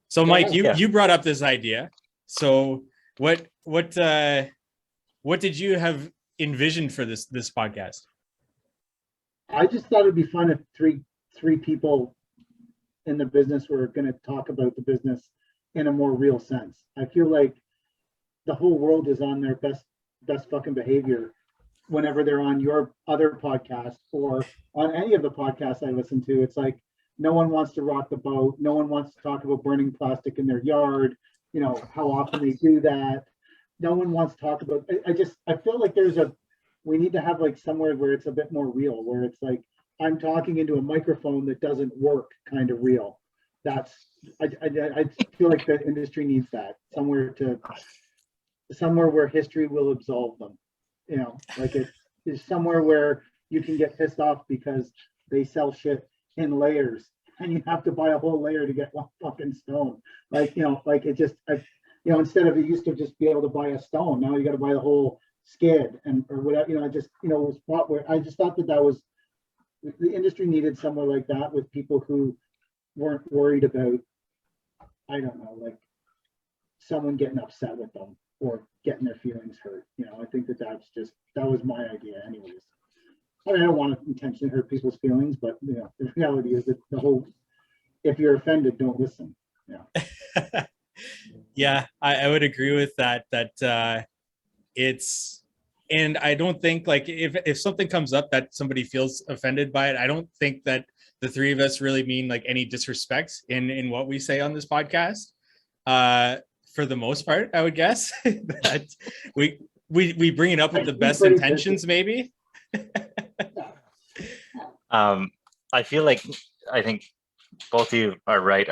So Mike, you Yeah. you brought up this idea. So what did you have envisioned for this podcast? I just thought it'd be fun if three people in the business were going to talk about the business in a more real sense. I feel like the whole world is on their best fucking behavior whenever they're on your other podcast or on any of the podcasts I listen to. It's like no one wants to rock the boat. No one wants to talk about burning plastic in their yard. You know how often they do that. No one wants to talk about. I feel like we need to have like somewhere where it's a bit more real, where it's like I'm talking into a microphone that doesn't work, kind of real. That's I feel like the industry needs that somewhere where history will absolve them. You know, like it is somewhere where you can get pissed off because they sell shit in layers and you have to buy a whole layer to get one fucking stone. Like, you know, like it just, instead of it used to just be able to buy a stone, now you got to buy the whole skid or whatever, it just, was bought where I just thought that was, the industry needed somewhere like that with people who weren't worried about, I don't know, like someone getting upset with them or getting their feelings hurt. I think that was my idea anyways. I mean, I don't want to intentionally hurt people's feelings, but the reality is that if you're offended, don't listen. Yeah. Yeah, I would agree with that it's, and I don't think like if something comes up that somebody feels offended by it, I don't think that the three of us really mean like any disrespect in what we say on this podcast. For the most part, I would guess that we bring it up with the best intentions, maybe. I feel like I think both of you are right.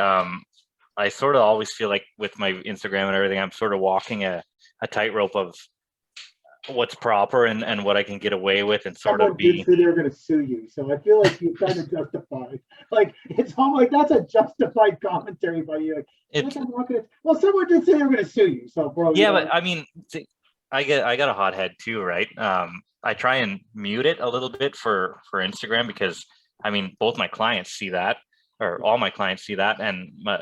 I sort of always feel like with my Instagram and everything, I'm sort of walking a tightrope of what's proper and what I can get away with and sort of be. They're going to sue you, so I feel like you're trying to justify. Like it's all like that's a justified commentary by you. Like, well, someone did say they were going to sue you, so bro. Yeah, but I mean, I got a hot head too, right? I try and mute it a little bit for Instagram because I mean, both my clients see that, or all my clients see that, and my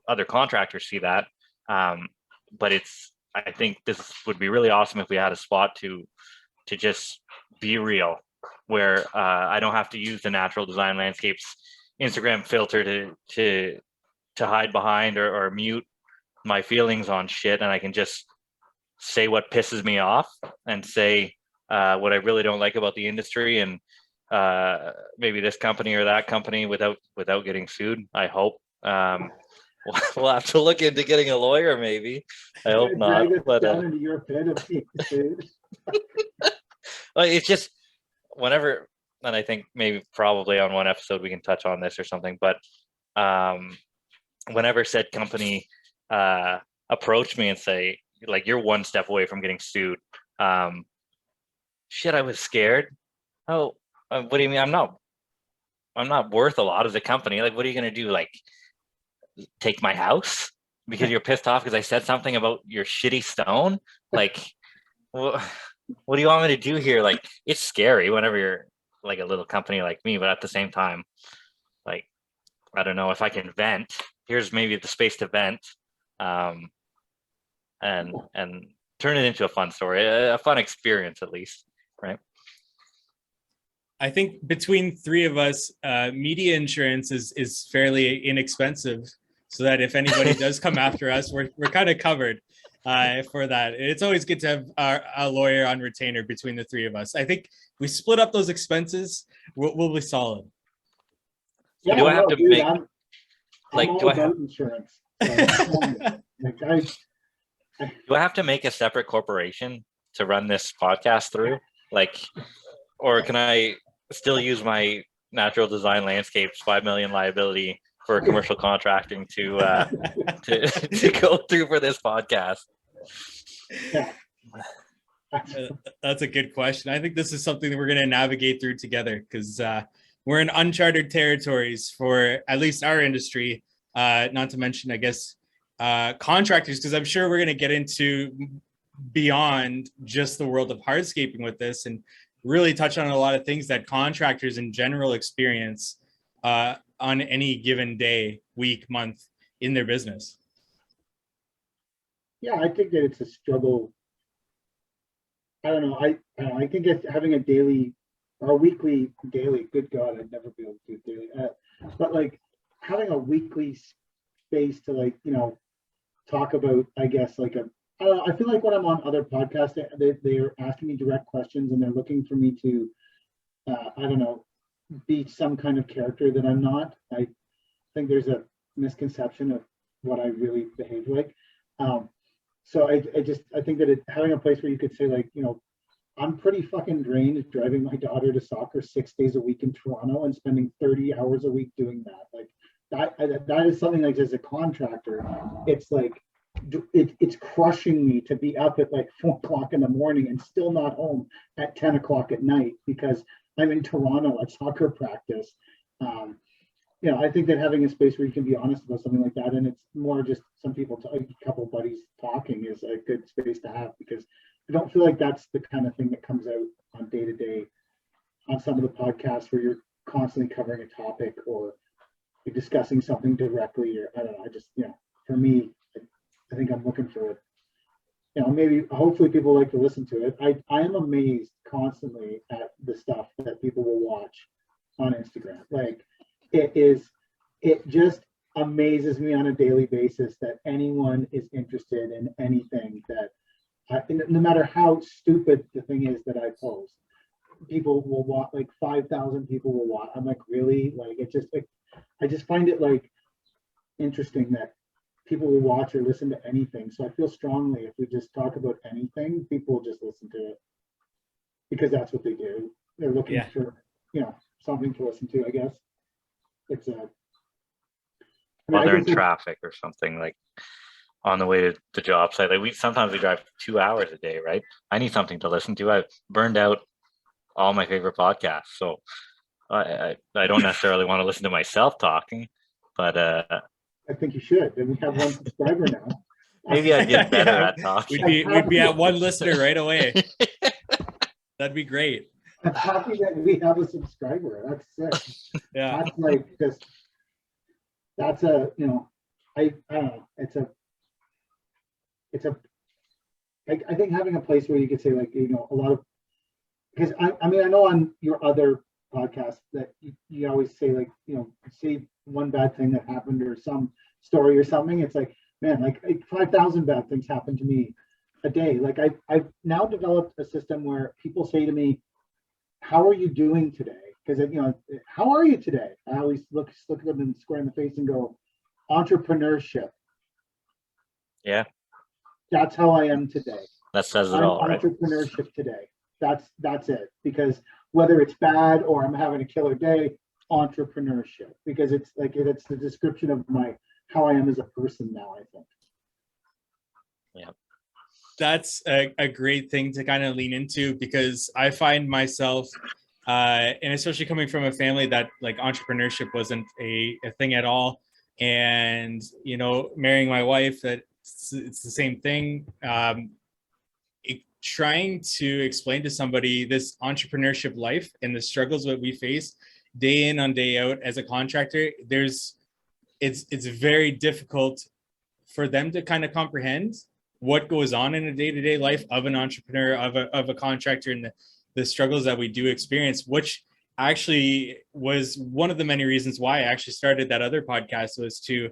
other contractors see that. But I think this would be really awesome if we had a spot to just be real, where I don't have to use the Natural Design Landscapes Instagram filter to hide behind or mute my feelings on shit, and I can just say what pisses me off and say what I really don't like about the industry and maybe this company or that company without getting sued. I hope. We'll have to look into getting a lawyer, maybe. I hope not. But into your pit of being sued. Well, it's just whenever, and I think maybe probably on one episode we can touch on this or something. But whenever said company approach me and say like you're one step away from getting sued, shit, I was scared. Oh, what do you mean? I'm not worth a lot as a company. Like, what are you gonna do? Like, take my house because you're pissed off because I said something about your shitty stone? Like, what do you want me to do here? Like, it's scary whenever you're like a little company like me, but at the same time, like, I don't know if I can vent. Here's maybe the space to vent, and turn it into a fun story, a fun experience at least, right? I think between three of us, media insurance is fairly inexpensive, so that if anybody does come after us, we're kind of covered for that. It's always good to have a lawyer on retainer between the three of us. I think we split up those expenses, we'll be solid. Yeah, do I have to make do I have insurance? Do I have to make a separate corporation to run this podcast through? Like, or can I still use my Natural Design Landscapes 5 million liability for commercial contracting to go through for this podcast? Yeah. That's a good question. I think this is something that we're going to navigate through together because we're in uncharted territories for at least our industry, not to mention, I guess, contractors, because I'm sure we're going to get into beyond just the world of hardscaping with this and really touch on a lot of things that contractors in general experience on any given day, week, month, in their business. Yeah, I think that it's a struggle. I don't know. I think it's having a daily or weekly daily. Good God, I'd never be able to do daily. But like having a weekly space to like talk about. I guess like a. I don't know. I feel like when I'm on other podcasts, they're asking me direct questions and they're looking for me to. I don't know, be some kind of character that I'm not. I think there's a misconception of what I really behave like. So I think that having a place where you could say like, I'm pretty fucking drained driving my daughter to soccer 6 days a week in Toronto and spending 30 hours a week doing that. Like that is something like as a contractor, it's like, it's crushing me to be up at like 4 o'clock in the morning and still not home at 10 o'clock at night because I'm in Toronto at soccer practice. I think that having a space where you can be honest about something like that, and it's more just some people, a couple of buddies talking, is a good space to have because I don't feel like that's the kind of thing that comes out on day to day on some of the podcasts where you're constantly covering a topic or you're discussing something directly, or I don't know. I just, for me, I think I'm looking for it. Maybe hopefully people like to listen to it. I am amazed constantly at the stuff that people will watch on Instagram. Like it just amazes me on a daily basis that anyone is interested in anything that no matter how stupid the thing is that I post, people will watch, like 5,000 people will watch. I'm like, really? Like I just find it like interesting that people will watch or listen to anything. So I feel strongly if we just talk about anything, people will just listen to it because that's what they do. They're looking for, something to listen to, I guess. It's While they're in traffic or something, like on the way to the job site. Like sometimes we drive 2 hours a day, right? I need something to listen to. I've burned out all my favorite podcasts. So I don't necessarily want to listen to myself talking, but I think you should. And we have one subscriber now. Maybe I'd get better at talking. We'd be at one listener right away. That'd be great. I'm happy that we have a subscriber. That's sick. Yeah. That's like just that's a I don't know. I think having a place where you could say like a lot of because I mean I know on your other podcast that you always say like say one bad thing that happened or some story or something. It's like, man, like 5,000 bad things happen to me a day. Like I've now developed a system where people say to me, how are you doing today? Because how are you today? I always look at them and square in the face and go, entrepreneurship. Yeah, that's how I am today. That says it all, right? Entrepreneurship today. That's it. Because whether it's bad or I'm having a killer day, entrepreneurship. Because it's like it's the description of how I am as a person now, I think. Yeah. That's a great thing to kind of lean into because I find myself, and especially coming from a family that like entrepreneurship wasn't a thing at all. And, marrying my wife, that it's the same thing. Trying to explain to somebody this entrepreneurship life and the struggles that we face day in on day out as a contractor, it's very difficult for them to kind of comprehend what goes on in a day-to-day life of an entrepreneur, of a contractor, and the struggles that we do experience, which actually was one of the many reasons why I actually started that other podcast, was to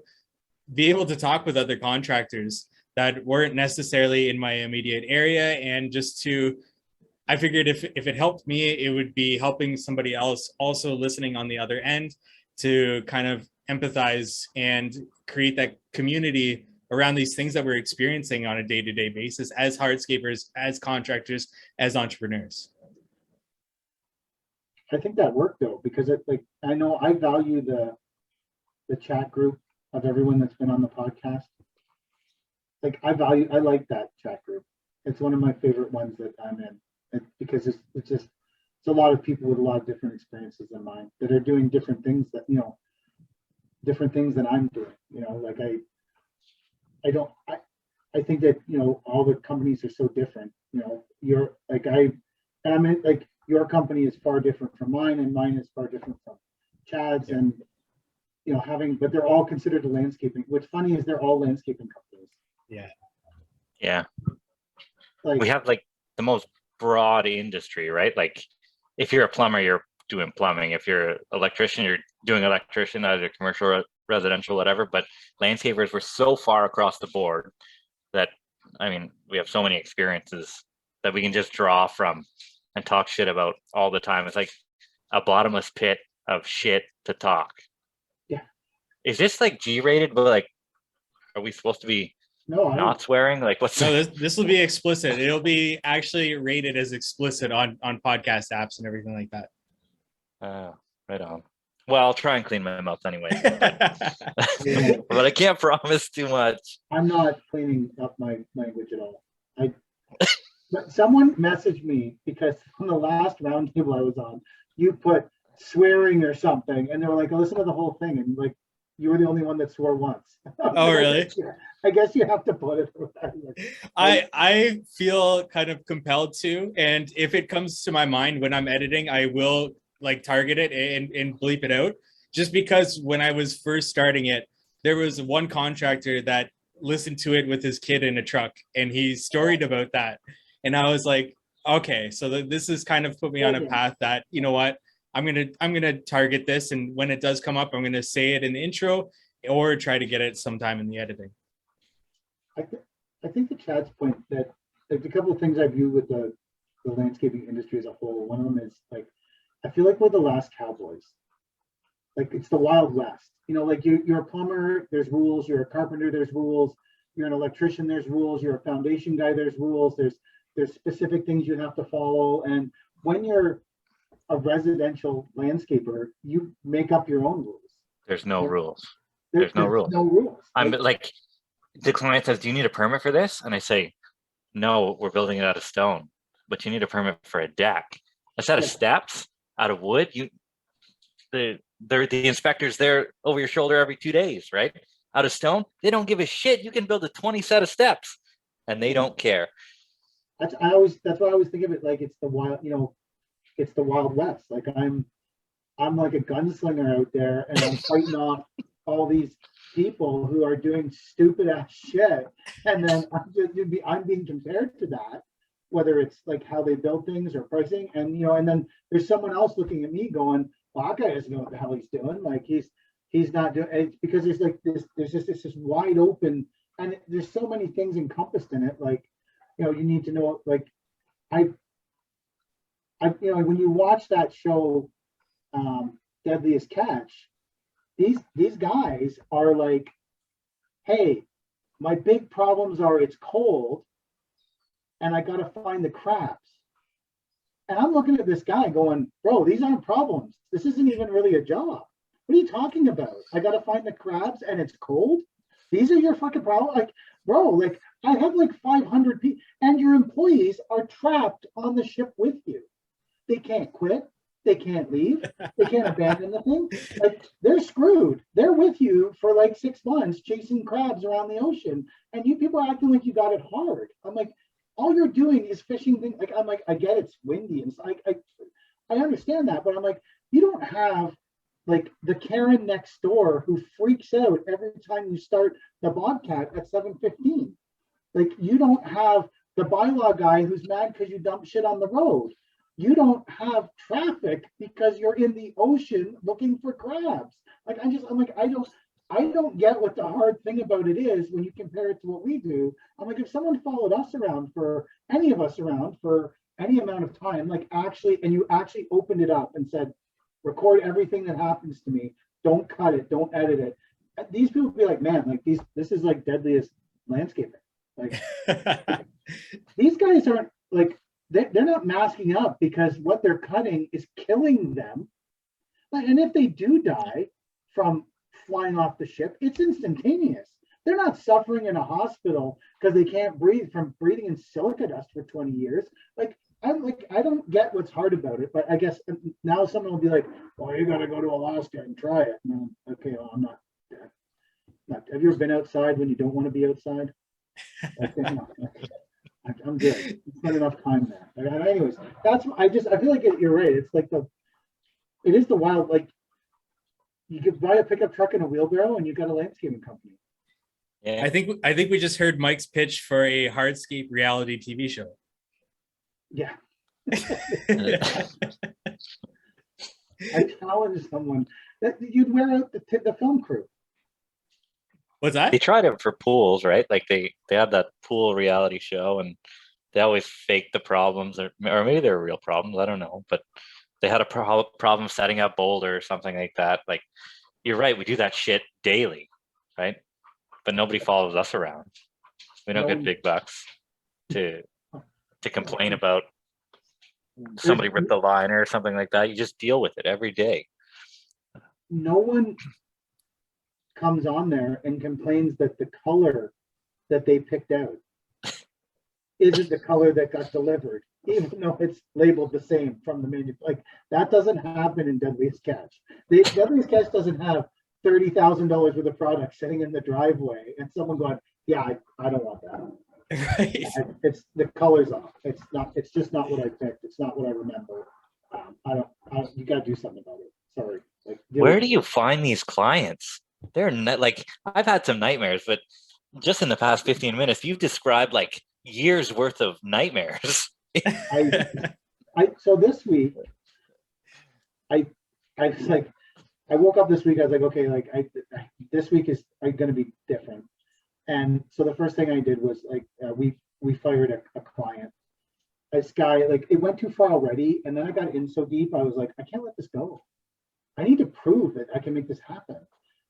be able to talk with other contractors that weren't necessarily in my immediate area. And just I figured if it helped me, it would be helping somebody else also listening on the other end to kind of empathize and create that community around these things that we're experiencing on a day-to-day basis as hardscapers, as contractors, as entrepreneurs. I think that worked though, because I know I value the chat group of everyone that's been on the podcast. Like I like that chat group. It's one of my favorite ones that I'm in because it's a lot of people with a lot of different experiences than mine that are doing different things that, different things that I'm doing, like I think that, all the companies are so different, you're like, your company is far different from mine and mine is far different from Chad's. And, but they're all considered landscaping. What's funny is they're all landscaping companies. Yeah. Like, We have like the most broad industry, right? Like if you're a plumber, you're doing plumbing. If you're an electrician, you're doing electrician, either commercial, residential, whatever. But landscapers were so far across the board that, I mean, we have so many experiences that we can just draw from and talk shit about all the time. It's like a bottomless pit of shit to talk. Yeah. Is this like G-rated? But like, are we supposed to be no, not swearing? Like, what's No, this will be explicit. It'll be actually rated as explicit on podcast apps and everything like that. Right on. Well, I'll try and clean my mouth anyway, Yeah. but I can't promise too much. I'm not cleaning up my language at all. But someone messaged me because on the last roundtable I was on, you put swearing or something, and they were like, "Oh, listen to the whole thing," and like, you were the only one that swore once. Oh, really? I guess you have to put it. I feel kind of compelled to, and if it comes to my mind when I'm editing, I will like target it and bleep it out. Just because when I was first starting it, there was one contractor that listened to it with his kid in a truck, and he storied about that. And I was like, okay, so this has kind of put me on a path that, you know what, I'm gonna target this, and when it does come up, I'm gonna say it in the intro or try to get it sometime in the editing. I think to Chad's point that like a couple of things I view with the landscaping industry as a whole. One of them is like, I feel like we're the last cowboys. Like it's the Wild West. Like you're a plumber, there's rules. You're a carpenter, there's rules. You're an electrician, there's rules. You're a foundation guy, there's rules. There's specific things you have to follow. And when you're a residential landscaper, you make up your own rules. There's no rules. There's no rules. No rules. I'm like, the client says, "Do you need a permit for this?" And I say, "No, we're building it out of stone, but you need a permit for a deck. A set of steps out of wood. The inspector's there over your shoulder every 2 days, right? Out of stone, they don't give a shit. You can build a 20 set of steps, and they don't care." That's why I always think of it like it's the wild, it's the Wild West. Like I'm like a gunslinger out there, and I'm fighting off all these people who are doing stupid ass shit, and then I'm being compared to that, whether it's like how they build things or pricing, and and then there's someone else looking at me going, "Well, that guy doesn't know what the hell he's doing. Like he's not doing." It's because there's like there's just this wide open, and there's so many things encompassed in it. Like you need to know. Like I when you watch that show, Deadliest Catch, these guys are like, "Hey, my big problems are it's cold and I got to find the crabs." And I'm looking at this guy going, "Bro, these aren't problems. This isn't even really a job. What are you talking about? I got to find the crabs and it's cold? These are your fucking problems?" Like, bro, like I have like 500 people and your employees are trapped on the ship with you. They can't quit. They can't leave. They can't abandon the thing. Like they're screwed. They're with you for like 6 months chasing crabs around the ocean, and you people are acting like you got it hard. I'm like, all you're doing is fishing things. Like I'm like, I get it's windy and I understand that, but I'm like, you don't have like the Karen next door who freaks out every time you start the Bobcat at 7:15. Like you don't have the bylaw guy who's mad because you dump shit on the road. You don't have traffic because you're in the ocean looking for crabs. Like I'm like, I don't get what the hard thing about it is when you compare it to what we do. I'm like, if someone followed us around for any of us around for any amount of time, like actually, and you actually opened it up and said, record everything that happens to me. Don't cut it. Don't edit it. These people would be like, man, like this is like Deadliest Landscaping. Like these guys aren't like, they're not masking up because what they're cutting is killing them. And if they do die from flying off the ship, it's instantaneous. They're not suffering in a hospital because they can't breathe from breathing in silica dust for 20 years. Like, I don't get what's hard about it, but I guess now someone will be like, "Well, you got to go to Alaska and try it." No, okay, well, I'm not. Have you ever been outside when you don't want to be outside? I'm good. It's not enough time there. Anyways, I feel like you're right. It's like it is the wild, like You could buy a pickup truck and a wheelbarrow and you got a landscaping company. Yeah. I think we just heard Mike's pitch for a hardscape reality TV show. Yeah. I challenge someone that you'd wear out the film crew. What's They that? tried it for pools, right? Like they had that pool reality show, and they always fake the problems, or maybe they're real problems. I don't know, but they had a problem setting up Boulder or something like that. Like, you're right, we do that shit daily, right? But nobody follows us around. We don't No get one- big bucks to complain about somebody ripped the liner or something like that. You just deal with it every day. No one comes on there and complains that the color that they picked out isn't the color that got delivered, even though it's labeled the same from the menu. Like, that doesn't happen in Deadliest Catch. Deadliest Catch doesn't have $30,000 worth of product sitting in the driveway and someone going, yeah, I don't want that. Right. It's the color's off. It's just not what I picked. It's not what I remember. You gotta do something about it. Sorry. Like, Where do you find these clients? They're not, like, I've had some nightmares, but just in the past 15 minutes, you've described like years worth of nightmares. So this week, I was like, I woke up this week, I was like, okay, like this week is gonna be different. And so the first thing I did was like, we fired a client. This guy, like, it went too far already. And then I got in so deep, I was like, I can't let this go. I need to prove that I can make this happen.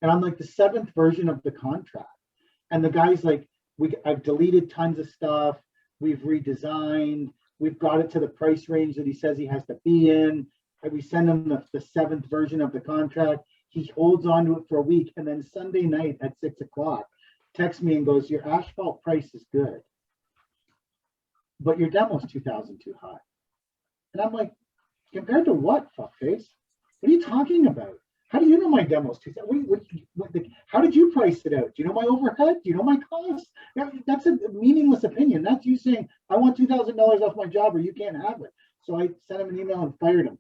And I'm like the 7th version of the contract. And the guy's like, I've deleted tons of stuff. We've redesigned. We've got it to the price range that he says he has to be in. And we send him the 7th version of the contract. He holds on to it for a week. And then Sunday night at 6 o'clock, texts me and goes, your asphalt price is good, but your demo's $2,000 too high. And I'm like, compared to what, fuckface? What are you talking about? How do you know my demo's $2,000? How did you price it out? Do you know my overhead? Do you know my costs? That's a meaningless opinion. That's you saying, I want $2,000 off my job or you can't have it. So I sent him an email and fired him.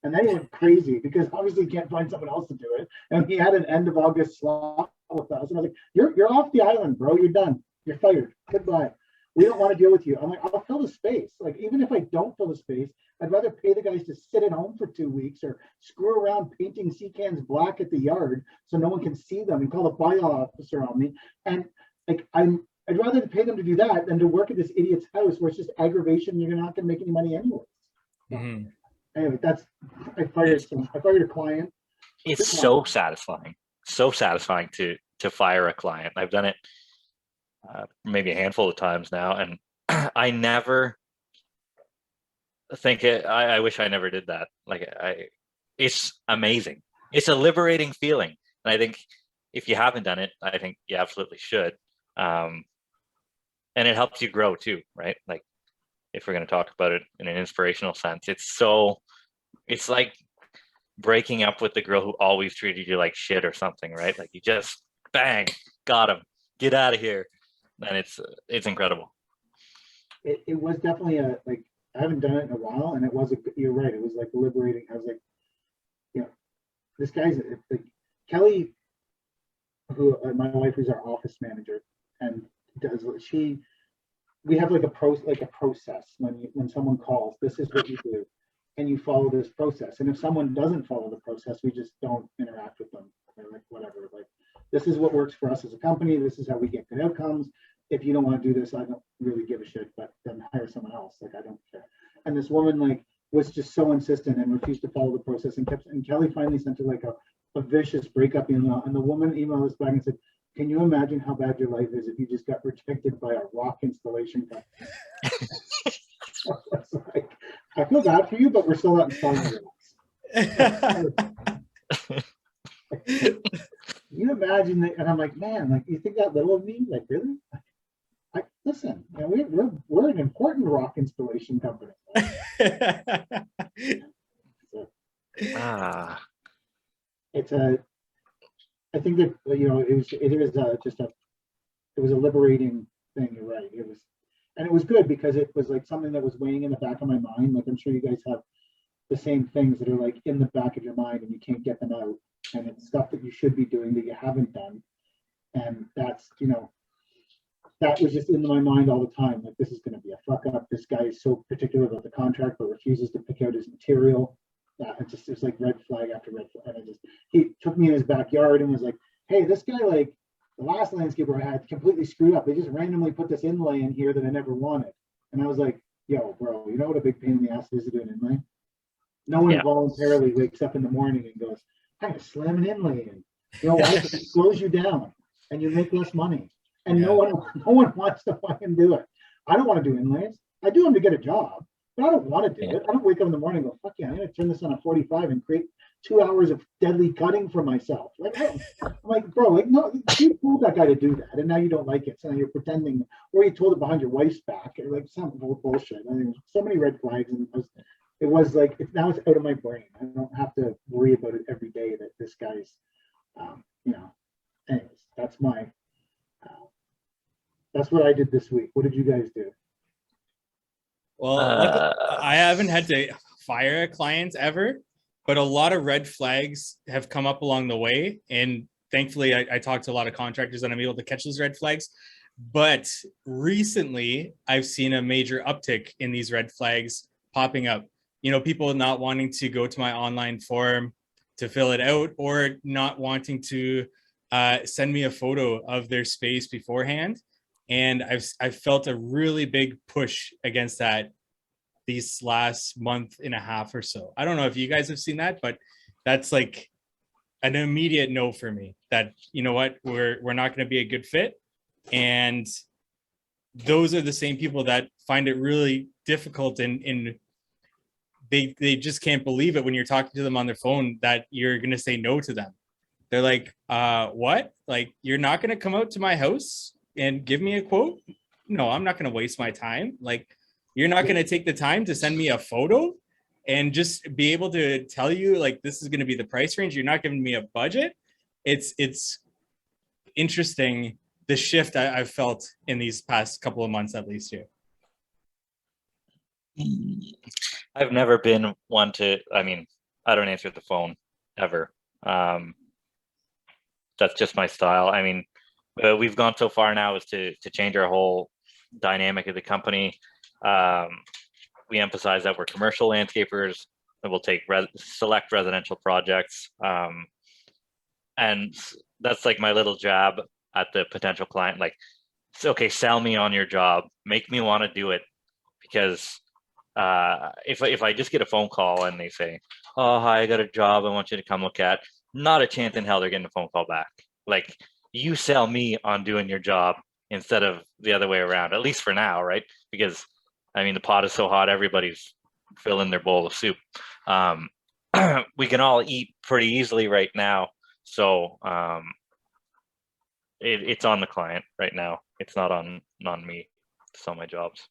And then he went crazy because obviously he can't find someone else to do it. And he had an end of August slot with us. And I was like, you're off the island, bro. You're done. You're fired. Goodbye. We don't want to deal with you. I'm like, I'll fill the space. Like, even if I don't fill the space, I'd rather pay the guys to sit at home for 2 weeks or screw around painting sea cans black at the yard so no one can see them and call the bio officer on me. And like, I'd rather pay them to do that than to work at this idiot's house where it's just aggravation. You're not going to make any money anyways. Mhm. Anyway, I fired a client. It's so satisfying to fire a client. I've done it maybe a handful of times now, and I never think it. I wish I never did that. Like, it's amazing. It's a liberating feeling, and I think if you haven't done it, I think you absolutely should. And it helps you grow too, right? Like, if we're going to talk about it in an inspirational sense, it's like breaking up with the girl who always treated you like shit or something, right? Like, you just bang, got him, get out of here. And it's incredible. It was definitely I haven't done it in a while, and you're right, it was like liberating. I was like, this guy's like Kelly, who my wife, who's our office manager, and we have like a process when someone calls, this is what you do, and you follow this process. And if someone doesn't follow the process, we just don't interact with them. They're like, whatever, like, this is what works for us as a company. This is how we get good outcomes. If you don't want to do this, I don't really give a shit, but then hire someone else. Like, I don't care. And this woman like was just so insistent and refused to follow the process and Kelly finally sent her like a vicious breakup email. And the woman emailed us back and said, can you imagine how bad your life is if you just got rejected by a rock installation company? I was like, I feel bad for you, but we're still not installing rocks. You imagine that, and I'm like, man, like, you think that little of me? Like, really? Listen, we're an important rock installation company. I think that it was a liberating thing. You're right. It was good because it was like something that was weighing in the back of my mind. Like, I'm sure you guys have the same things that are like in the back of your mind and you can't get them out. And it's stuff that you should be doing that you haven't done. And that's, you know, that was just in my mind all the time. Like, this is going to be a fuck up. This guy is so particular about the contract, but refuses to pick out his material. It's like red flag after red flag. And he took me in his backyard and was like, hey, this guy, like the last landscaper I had completely screwed up. They just randomly put this inlay in here that I never wanted. And I was like, yo, bro, you know what a big pain in the ass it is to do an inlay? No one voluntarily wakes up in the morning and goes, I'm going to slam an inlay in. You know why? Because it slows you down and you make less money. And no one wants to fucking do it. I don't want to do inlays. I do them to get a job, but I don't want to do it. I don't wake up in the morning and go, fuck yeah, I'm going to turn this on a 45 and create 2 hours of deadly cutting for myself. Like, I'm like, bro, like, no, you told that guy to do that, and now you don't like it. So now you're pretending, or you told it behind your wife's back, or like some bullshit. I mean, so many red flags, and it was like, now it's out of my brain. I don't have to worry about it every day that this guy's, you know. Anyways, that's what I did this week. What did you guys do? Well, I haven't had to fire a client ever, but a lot of red flags have come up along the way. And thankfully, I talked to a lot of contractors and I'm able to catch those red flags. But recently, I've seen a major uptick in these red flags popping up. You know, people not wanting to go to my online form to fill it out, or not wanting to send me a photo of their space beforehand. And I've felt a really big push against that these last month and a half or so. I don't know if you guys have seen that, but that's like an immediate no for me, that, you know what, we're not going to be a good fit. And those are the same people that find it really difficult, and they just can't believe it when you're talking to them on their phone that you're going to say no to them. They're like, what? Like, you're not going to come out to my house and give me a quote? No, I'm not going to waste my time. Like, you're not going to take the time to send me a photo and just be able to tell you, like, this is going to be the price range. You're not giving me a budget. It's interesting, the shift I've felt in these past couple of months, at least here. I've never been one to, I mean, I don't answer the phone ever. That's just my style. I mean, we've gone so far now as to change our whole dynamic of the company. We emphasize that we're commercial landscapers, and we'll take select residential projects. And that's like my little jab at the potential client. Like, it's okay, sell me on your job, make me want to do it. Because if I just get a phone call and they say, oh, hi, I got a job I want you to come look at, not a chance in hell they're getting a phone call back. Like, you sell me on doing your job instead of the other way around, at least for now, right? Because, I mean, the pot is so hot, everybody's filling their bowl of soup. We can all eat pretty easily right now. So it's on the client right now. It's not on me to sell my jobs.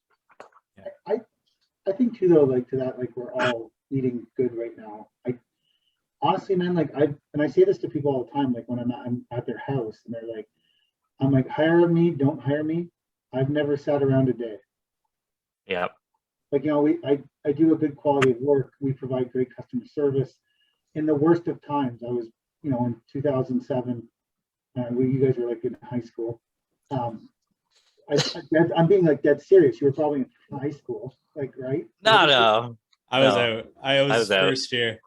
I think too, though, like, to that, like, we're all eating good right now. Honestly, man, like, I say this to people all the time, like, when I'm at their house and they're like, I'm like, hire me, don't hire me. I've never sat around a day. Yeah. Like, you know, I do a good quality of work. We provide great customer service. In the worst of times, I was, you know, in 2007, you guys were like in high school. I'm being like dead serious. You were probably in high school, like, right? No. I was out. I was first year.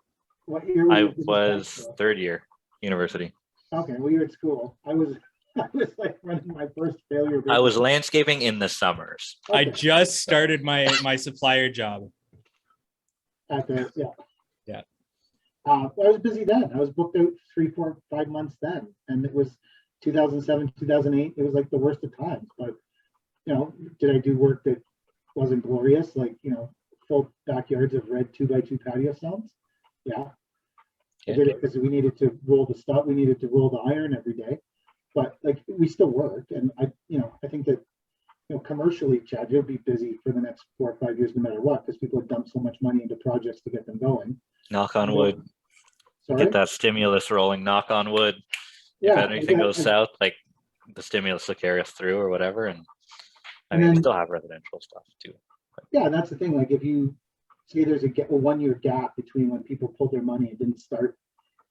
What year? I was third year university. Okay, well, you're at school. I was like running my first failure business. I was landscaping in the summers. Okay. I just started my supplier job. Yeah. I was busy then. I was booked out 3, 4, 5 months then, and it was 2007, 2008. It was like the worst of times. But, you know, did I do work that wasn't glorious? Like, you know, full backyards of red 2x2 patio stones. Yeah. I did it because we needed to roll the stuff. We needed to roll the iron every day. But, like, we still work. And I think that, you know, commercially, Chad, you'll be busy for the next 4 or 5 years, no matter what, because people have dumped so much money into projects to get them going. Knock on wood. Sorry? Get that stimulus rolling. Knock on wood. Yeah, if anything goes south, like, the stimulus will carry us through or whatever. And I mean, we still have residential stuff too. Yeah, and that's the thing. Like, if you see there's a 1 year gap between when people pulled their money and didn't start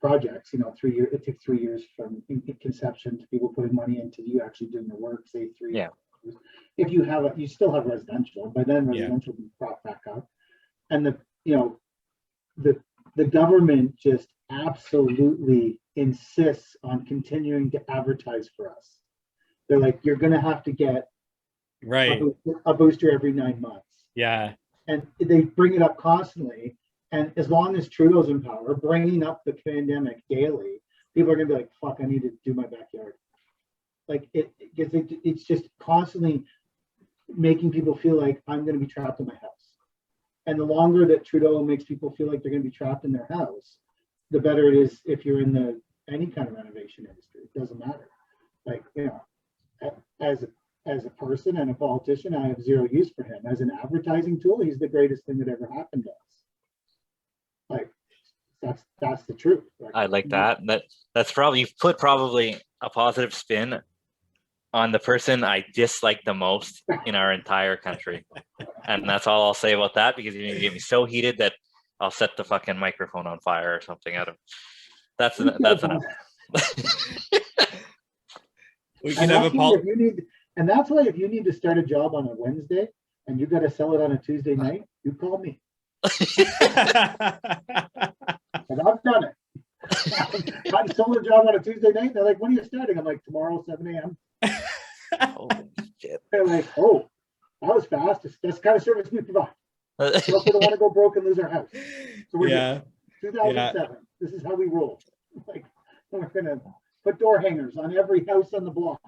projects, 3 years, it takes 3 years from conception to people putting money into you actually doing the work, say 3 Yeah. years. If you have you still have residential, by then Yeah. residential will be brought back up. And the government just absolutely insists on continuing to advertise for us. They're like, you're gonna have to get Right. a booster every 9 months. Yeah. And they bring it up constantly. And as long as Trudeau's in power, bringing up the pandemic daily, people are gonna be like, "Fuck, I need to do my backyard." Like it's just constantly making people feel like I'm gonna be trapped in my house. And the longer that Trudeau makes people feel like they're gonna be trapped in their house, the better it is if you're in any kind of renovation industry. It doesn't matter. Like as a person and a politician, I have zero use for him. As an advertising tool, he's the greatest thing that ever happened to us. Like that's the truth. I like that. That's probably, you've put probably a positive spin on the person I dislike the most in our entire country. And that's all I'll say about that, because you get me so heated that I'll set the fucking microphone on fire or something. That's enough. We can have a and that's why if you need to start a job on a Wednesday and you got to sell it on a Tuesday night, you call me. And I've done it. I sold a job on a Tuesday night. They're like, "When are you starting?" I'm like, "Tomorrow, 7 a.m." Holy shit. They're like, "Oh, that was fast. That's the kind of service we provide. We also don't want to go broke and lose our house." So we're Yeah. 2007. This is how we roll. Like, we're gonna put door hangers on every house on the block.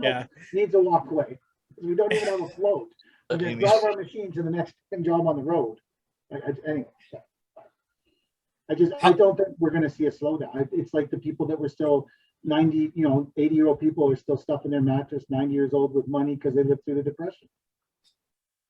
Yeah. Needs a walkway. We don't even have a float. We're gonna drive our machine to the next job on the road. Anyway, I don't think we're gonna see a slowdown. It's like the people that were still 90, 80-year-old people are still stuffing their mattress, 90 years old with money because they lived through the Depression.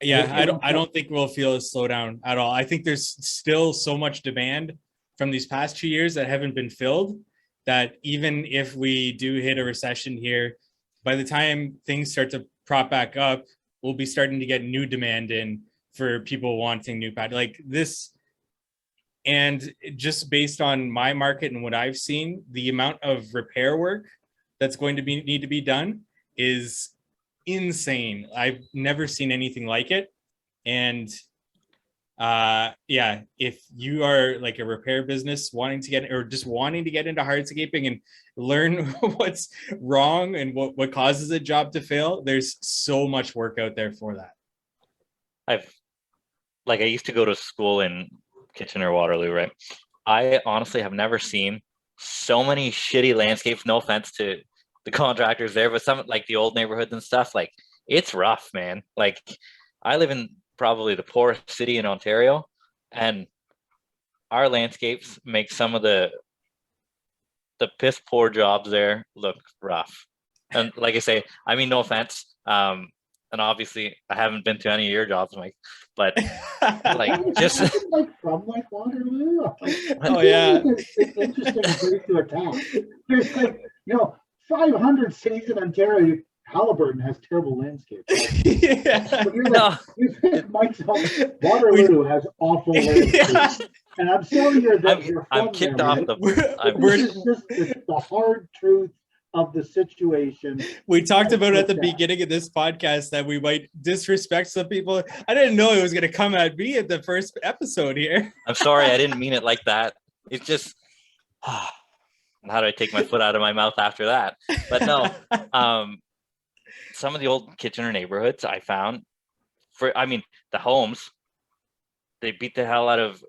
Yeah, I don't think we'll feel a slowdown at all. I think there's still so much demand from these past 2 years that haven't been filled, that even if we do hit a recession here, by the time things start to prop back up, we'll be starting to get new demand in for people wanting new pad like this. And just based on my market and what I've seen, the amount of repair work that's going to need to be done is insane. I've never seen anything like it. And yeah, if you are like a repair business wanting to get into hardscaping and learn what's wrong and what causes a job to fail, there's so much work out there for that. I used to go to school in Kitchener-Waterloo, right? I honestly have never seen so many shitty landscapes. No offense to the contractors there, but some like the old neighborhoods and stuff, like it's rough, man. Like I live in probably the poorest city in Ontario, and our landscapes make some of the piss poor jobs there look rough. And like I say, I mean, no offense. And obviously I haven't been to any of your jobs, Mike, but like just like from like Waterloo. Oh yeah. It's an interesting place to attack. There's like, 500 cities in Ontario. Haliburton has terrible landscapes. Yeah. Mike's Waterloo has awful landscapes. Yeah. And I'm sorry you're from I'm kicked there, off right? the This is just the hard truth of the situation. We talked about at the beginning of this podcast that we might disrespect some people. I didn't know it was going to come at me at the first episode here. I'm sorry, I didn't mean it like that. It's just, how do I take my foot out of my mouth after that? But no, some of the old Kitchener neighborhoods I found, the homes, they beat the hell out of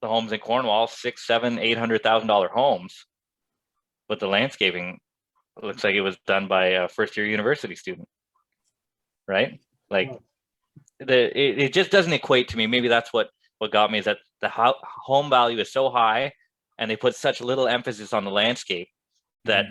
the homes in Cornwall, $600,000, $700,000 homes, but the landscaping, it looks like it was done by a first-year university student, right? Like, it just doesn't equate to me. Maybe that's what got me, is that the home value is so high, and they put such little emphasis on the landscape that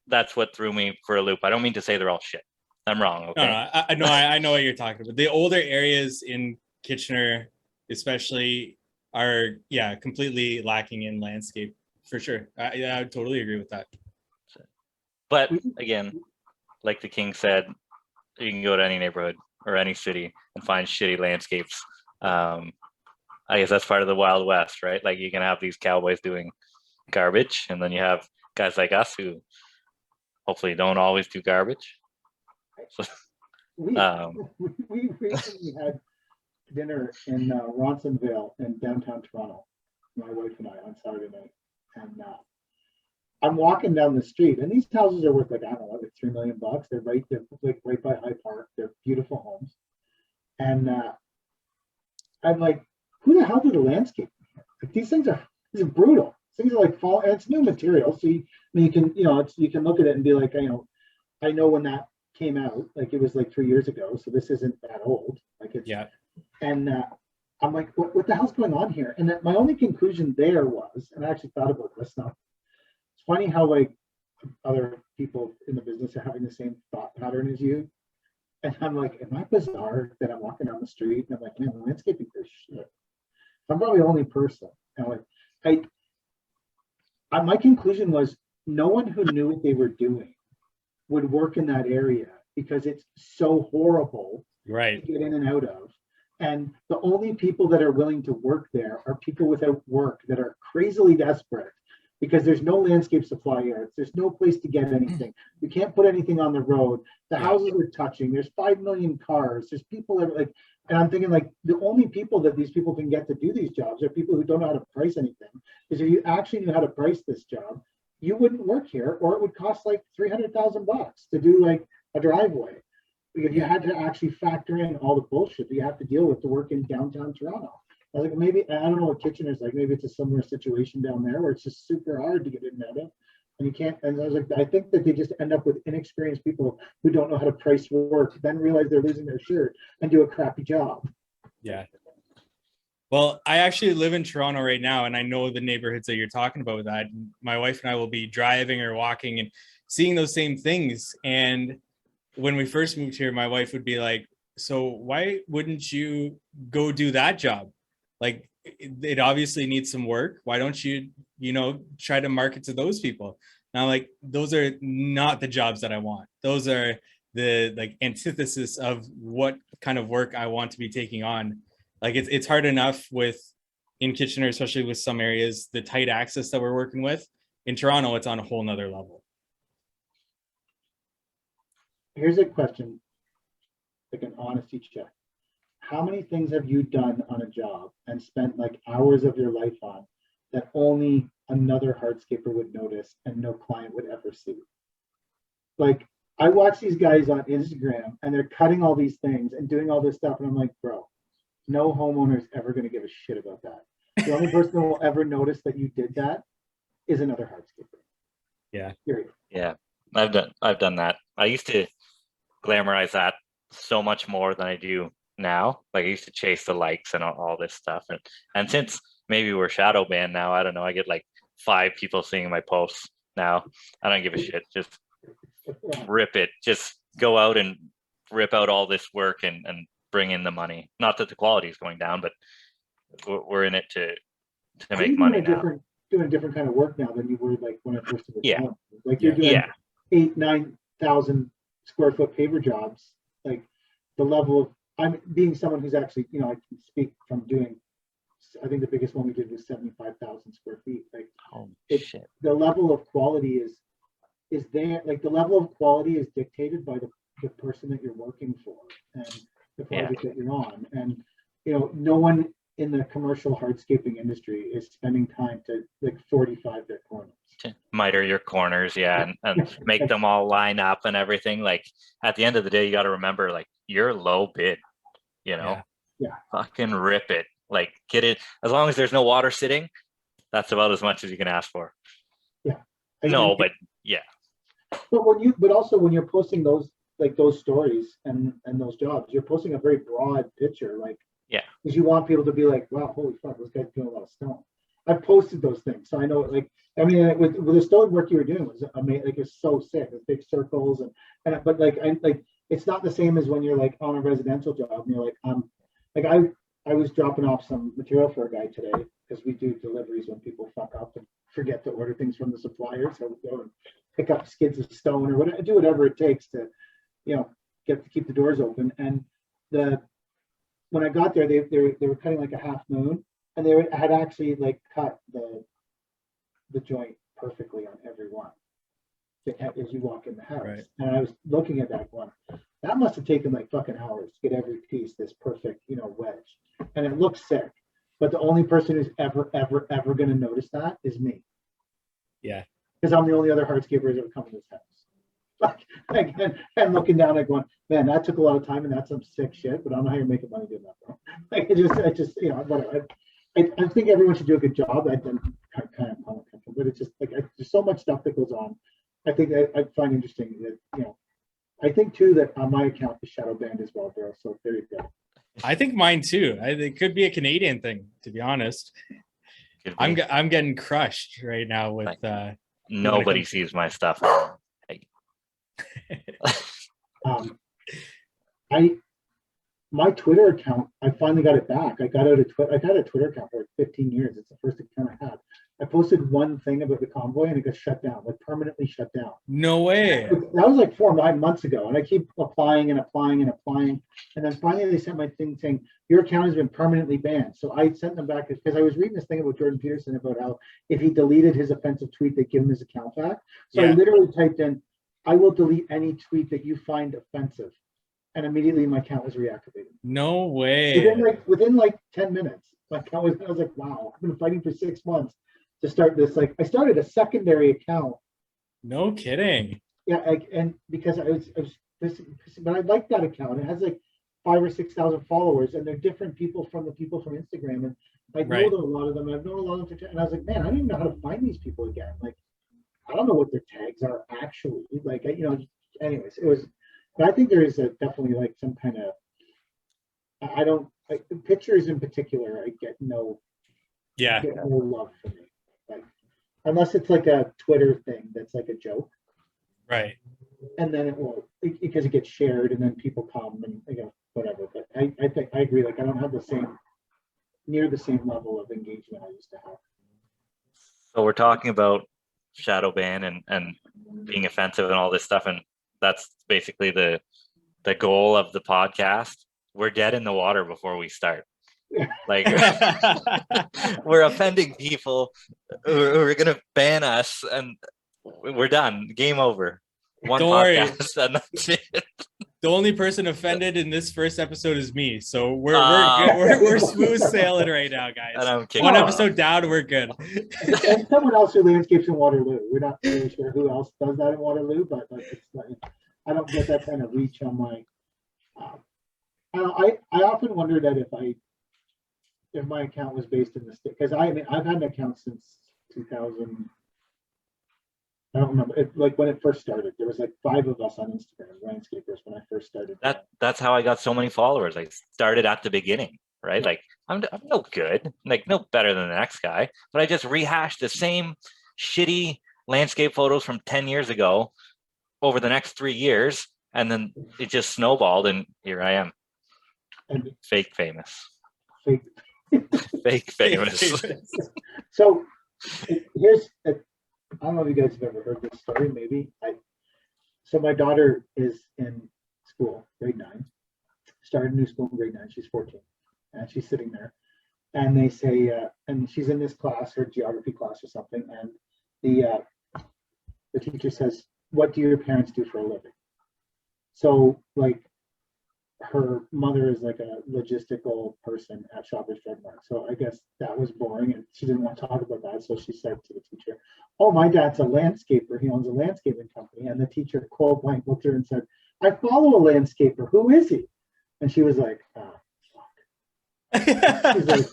that's what threw me for a loop. I don't mean to say they're all shit. I'm wrong. Okay. No, I know what you're talking about. The older areas in Kitchener, especially, are completely lacking in landscape for sure. I would totally agree with that. But again, like the King said, you can go to any neighborhood. or any city and find shitty landscapes. I guess that's part of the Wild West, right? Like you can have these cowboys doing garbage, and then you have guys like us who hopefully don't always do garbage. We, Um, we recently had dinner in Ronsonville in downtown Toronto, my wife and I, on Saturday night. And I'm walking down the street, and these houses are worth like, I don't know, like $3 million. They're like right by High Park. They're beautiful homes. And I'm like, who the hell did the landscape? Like these are brutal. Things are like fall, and it's new material. So you can, you can look at it and be like, I know when that came out, like it was like 3 years ago. So this isn't that old. Like it's, Yeah. And I'm like, what the hell's going on here? And then my only conclusion there was, and I actually thought about this now. It's funny how like other people in the business are having the same thought pattern as you. And I'm like, am I bizarre that I'm walking down the street and I'm like, man, the landscaping is shit. I'm probably the only person. And like, my conclusion was no one who knew what they were doing would work in that area because it's so horrible Right. to get in and out of. And the only people that are willing to work there are people without work that are crazily desperate because there's no landscape supply yards. There's no place to get anything. You can't put anything on the road. The houses are touching. There's 5 million cars. There's people that are like, and I'm thinking like the only people that these people can get to do these jobs are people who don't know how to price anything. Because if you actually knew how to price this job, you wouldn't work here, or it would cost like $300,000 to do like a driveway. Because you had to actually factor in all the bullshit that you have to deal with to work in downtown Toronto. I was like, maybe, I don't know what Kitchener's like. Maybe it's a similar situation down there where it's just super hard to get in and out of. And you can't, and I was like, I think that they just end up with inexperienced people who don't know how to price work, then realize they're losing their shirt and do a crappy job. Yeah. Well, I actually live in Toronto right now, and I know the neighborhoods that you're talking about with that. My wife and I will be driving or walking and seeing those same things. And when we first moved here, my wife would be like, so why wouldn't you go do that job? Like it obviously needs some work. Why don't you, try to market to those people? Now, like, those are not the jobs that I want. Those are the like antithesis of what kind of work I want to be taking on. Like it's hard enough in Kitchener, especially with some areas, the tight access that we're working with. In Toronto, it's on a whole nother level. Here's a question, like an honesty check. How many things have you done on a job and spent like hours of your life on that only another hardscaper would notice and no client would ever see? Like, I watch these guys on Instagram and they're cutting all these things and doing all this stuff. And I'm like, bro, no homeowner's ever going to give a shit about that. The only person who will ever notice that you did that is another hardscaper. Yeah. Period. Yeah, I've done that. I used to glamorize that so much more than I do now. Like I used to chase the likes and all this stuff. And since maybe we're shadow banned now, I don't know, I get like 5 people seeing my posts now. I don't give a shit. Just rip it. Just go out and rip out all this work and bring in the money. Not that the quality is going down, but we're in it to make money now. Doing a different kind of work now than you were like when I first was Yeah. born. Like you're doing Yeah. 8,000-9,000 square foot paver jobs. Like the level of, I'm being someone who's actually, I can speak from doing, I think the biggest one we did was 75,000 square feet. Like shit. The level of quality is there. Like the level of quality is dictated by the person that you're working for and the project that you're on. And, no one in the commercial hardscaping industry is spending time to like 45 their corners. To miter your corners, and make them all line up and everything. Like at the end of the day, you got to remember, like you're low bid, Yeah. Fucking rip it. Like get it. As long as there's no water sitting, that's about as much as you can ask for. Yeah. But yeah. But also when you're posting those stories and those jobs, you're posting a very broad picture, like, because you want people to be like, wow, holy fuck, this guy's doing a lot of stone. I've posted those things, so I know. Like, I mean, with the stone work you were doing was amazing. Like, it's so sick. It's big circles but like, it's not the same as when you're like on a residential job and you're like, I was dropping off some material for a guy today because we do deliveries when people fuck up and forget to order things from the supplier. So we go and pick up skids of stone or whatever, do whatever it takes to, keep the doors open. And when I got there, they were cutting like a half moon, and had actually like cut the joint perfectly on every one as you walk in the house. Right. And I was looking at that one. That must have taken like fucking hours to get every piece this perfect, wedge. And it looks sick. But the only person who's ever going to notice that is me. Yeah. Because I'm the only other hardscaper who's ever come to this house. And looking down, like going, man, that took a lot of time and that's some sick shit, but I don't know how you're making money doing that, bro. Like I just whatever. I think everyone should do a good job. I've done kind of politics, but it's just like there's so much stuff that goes on. I think I find interesting that I think too that on my account is shadow banned as well, bro. So there you go. I think mine too. It could be a Canadian thing, to be honest. I'm getting crushed right now with. Nobody sees my stuff. My Twitter account, I finally got it back. I got a Twitter account for like 15 years. It's the first account I had. I posted one thing about the convoy and it got shut down, like permanently shut down. No way. That was like 4 or 5 months ago. And I keep applying. And then finally they sent my thing saying, your account has been permanently banned. So I sent them back because I was reading this thing about Jordan Peterson about how if he deleted his offensive tweet, they'd give him his account back. So I literally typed in, I will delete any tweet that you find offensive. And immediately my account was reactivated. No way. Within like 10 minutes, my account I was like, wow, I've been fighting for 6 months to start this. Like I started a secondary account. No kidding. Yeah, and because I was but I like that account. It has like 5,000 or 6,000 followers, and they're different people from the people from Instagram. And I know a lot of them. I've known a lot of them, and I was like, man, I don't even know how to find these people again. Like, I don't know what their tags are actually. Like, anyways, it was. But I think there is definitely like some kind of. I don't pictures in particular. I get no. Yeah. Get no love for me. Like, unless it's like a Twitter thing that's like a joke. Right. And then it will because it gets shared, and then people come and whatever. But I think I agree. Like I don't have near the same level of engagement I used to have. So we're talking about shadow ban and being offensive and all this stuff, and that's basically the goal of the podcast. We're dead in the water before we start. Like we're offending people who are gonna ban us, and we're done. Game over. One Don't podcast, and that's it. The only person offended in this first episode is me, so we're good. We're smooth sailing right now, guys. And I'm kicking One off. episode down, we're good. And someone else who landscapes in Waterloo. We're not really sure who else does that in Waterloo, but like it's like I don't get that kind of reach on my. I often wonder that if my account was based in the state, because I've had an account since 2000. I don't remember. Like when it first started, there was like 5 of us on Instagram, landscapers, when I first started. That's how I got so many followers. I started at the beginning, right? Like I'm no good, like no better than the next guy, but I just rehashed the same shitty landscape photos from 10 years ago over the next 3 years, and then it just snowballed, and here I am, And fake famous, fake. fake famous. So here's I don't know if you guys have ever heard this story. Maybe so my daughter is in school, grade 9. Started a new school in grade 9. She's 14, and she's sitting there, and they say, and she's in this class, her geography class or something, and the teacher says, "What do your parents do for a living?" So like, her mother is like a logistical person at Shoppers Drug Mart. So I guess that was boring and she didn't want to talk about that. So she said to the teacher, "Oh, my dad's a landscaper. He owns a landscaping company." And the teacher quote blank looked at her and said, "I follow a landscaper. Who is he?" And she was like, "Oh, fuck." She's like,